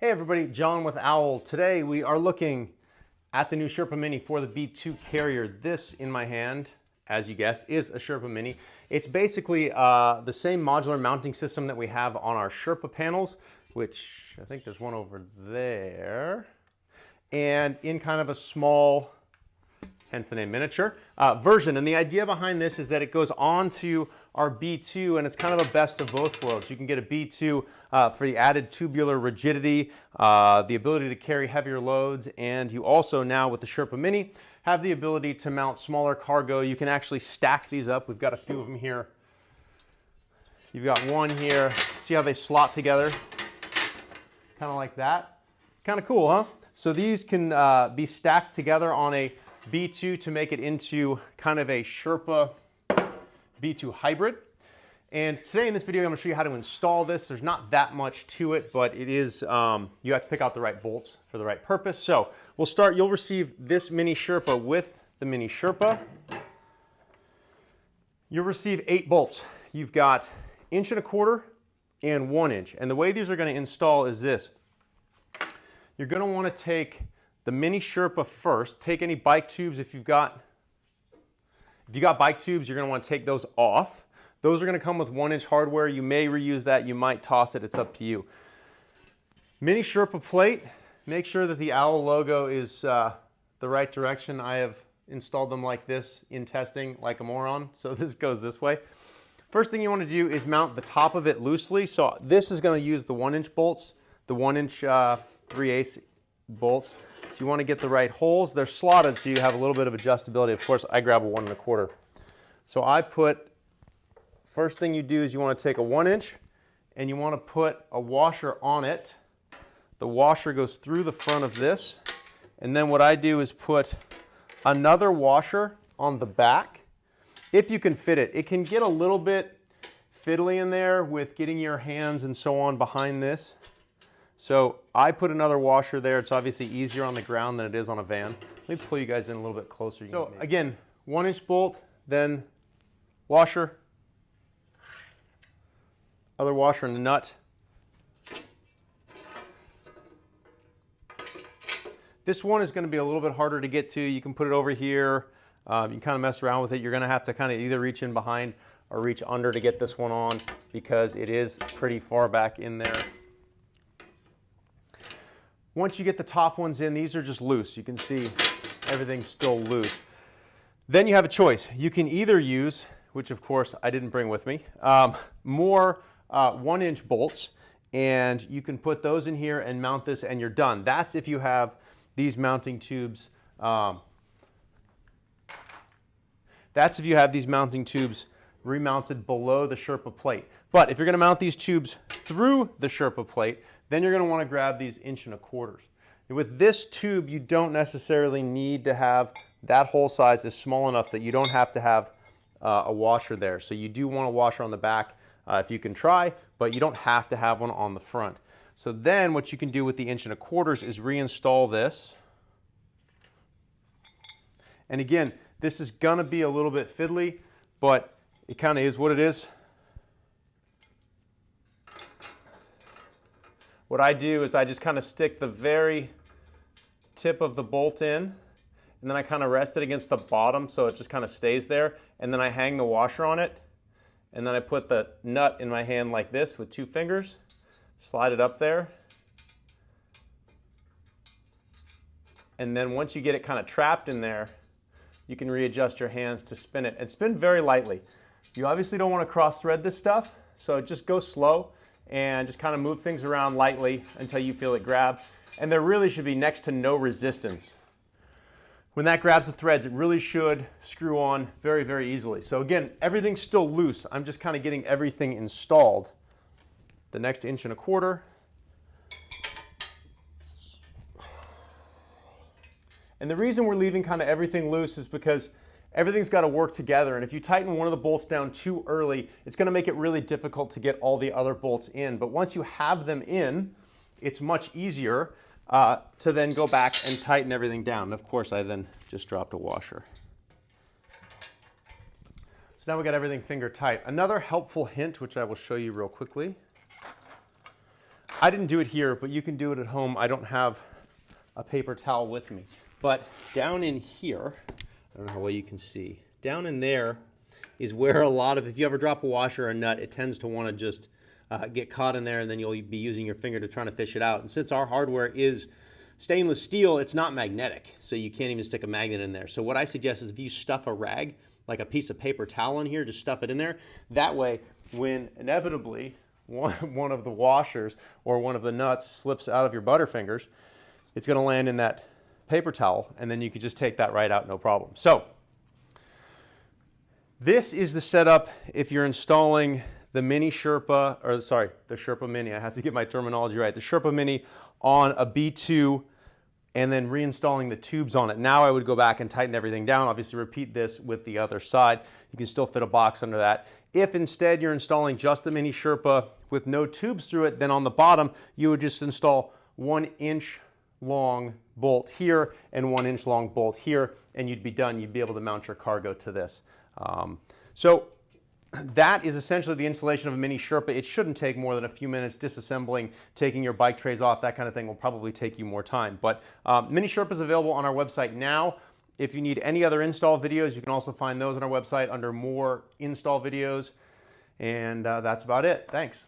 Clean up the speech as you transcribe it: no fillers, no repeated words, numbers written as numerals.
Hey everybody, John with Owl. Today we are looking at the new Sherpa Mini for the B2 carrier. This in my hand, as you guessed, is a Sherpa Mini. It's basically the same modular mounting system that we have on our Sherpa panels, which I think there's one over there, and in kind of a small, hence the name miniature, version. And the idea behind this is that it goes onto our B2 and it's kind of a best of both worlds. You can get a B2 for the added tubular rigidity, the ability to carry heavier loads, and you also now with the Sherpa Mini have the ability to mount smaller cargo. You can actually stack these up. We've got a few of them here. You've got one here. See how they slot together? Kind of like that. Kind of cool, huh? So these can be stacked together on a B2 to make it into kind of a Sherpa B2 hybrid. And today in this video I'm going to show you how to install this. There's not that much to it, but it is, you have to pick out the right bolts for the right purpose. So we'll start, you'll receive this Mini Sherpa with the Mini Sherpa. You'll receive 8 bolts. You've got 1.25 inch and 1 inch. And the way these are going to install is this. You're going to want to take the Mini Sherpa first. Take any bike tubes. If you've got bike tubes, you're going to want to take those off. Those are going to come with 1 inch hardware. You may reuse that. You might toss it. It's up to you. Mini Sherpa plate. Make sure that the Owl logo is the right direction. I have installed them like this in testing like a moron. So this goes this way. First thing you want to do is mount the top of it loosely. So this is going to use the 1 inch bolts, the 1 inch 3/8 bolts. So you want to get the right holes. They're slotted so you have a little bit of adjustability. Of course, I grab a 1.25. So I put, first thing you do is you want to take a 1 inch and you want to put a washer on it. The washer goes through the front of this. And then what I do is put another washer on the back. If you can fit it. It can get a little bit fiddly in there with getting your hands and so on behind this. So I put another washer there. It's obviously easier on the ground than it is on a van. Let me pull you guys in a little bit closer. So again, 1 inch bolt, then washer, other washer and the nut. This one is going to be a little bit harder to get to. You can put it over here. You can kind of mess around with it. You're going to have to kind of either reach in behind or reach under to get this one on because it is pretty far back in there. Once you get the top ones in, these are just loose. You can see everything's still loose. Then you have a choice. You can either use, which of course I didn't bring with me, more 1 inch bolts, and you can put those in here and mount this and you're done. That's if you have these mounting tubes. That's if you have these mounting tubes remounted below the Sherpa plate. But if you're going to mount these tubes through the Sherpa plate, then you're going to want to grab these 1.25 inch. And with this tube, you don't necessarily need to have, that hole size is small enough that you don't have to have a washer there. So you do want a washer on the back if you can try, but you don't have to have one on the front. So then what you can do with the 1.25 inch is reinstall this. And again, this is going to be a little bit fiddly, but it kind of is what it is. What I do is I just kind of stick the very tip of the bolt in, and then I kind of rest it against the bottom so it just kind of stays there, and then I hang the washer on it, and then I put the nut in my hand like this with 2 fingers, slide it up there, and then once you get it kind of trapped in there, you can readjust your hands to spin it, and spin very lightly. You obviously don't want to cross thread this stuff, so just go slow and just kind of move things around lightly until you feel it grab. And there really should be next to no resistance. When that grabs the threads, it really should screw on very, very easily. So again, everything's still loose. I'm just kind of getting everything installed. The next 1.25 inch. And the reason we're leaving kind of everything loose is because everything's got to work together, and if you tighten one of the bolts down too early, it's going to make it really difficult to get all the other bolts in. But once you have them in, it's much easier to then go back and tighten everything down. And of course, I then just dropped a washer. So now we got everything finger tight. Another helpful hint, which I will show you real quickly. I didn't do it here, but you can do it at home. I don't have a paper towel with me. But down in here, I don't know how well you can see, down in there is where a lot of, if you ever drop a washer or a nut, it tends to want to just get caught in there, and then you'll be using your finger to try to fish it out. And since our hardware is stainless steel, it's not magnetic, so you can't even stick a magnet in there. So what I suggest is if you stuff a rag, like a piece of paper towel in here, just stuff it in there. That way, when inevitably one of the washers or one of the nuts slips out of your Butterfingers, it's going to land in that paper towel, and then you can just take that right out, no problem. So this is the setup if you're installing the Mini Sherpa, or sorry, the Sherpa Mini. I have to get my terminology right. The Sherpa Mini on a B2, and then reinstalling the tubes on it. Now I would go back and tighten everything down. Obviously repeat this with the other side. You can still fit a box under that. If instead you're installing just the Mini Sherpa with no tubes through it, then on the bottom you would just install 1 inch long bolt here and 1 inch long bolt here, and you'd be done. You'd be able to mount your cargo to this. So that is essentially the installation of a Mini Sherpa. It shouldn't take more than a few minutes. Disassembling, taking your bike trays off, that kind of thing will probably take you more time. But Mini Sherpa is available on our website now. If you need any other install videos, you can also find those on our website under more install videos. And that's about it. Thanks.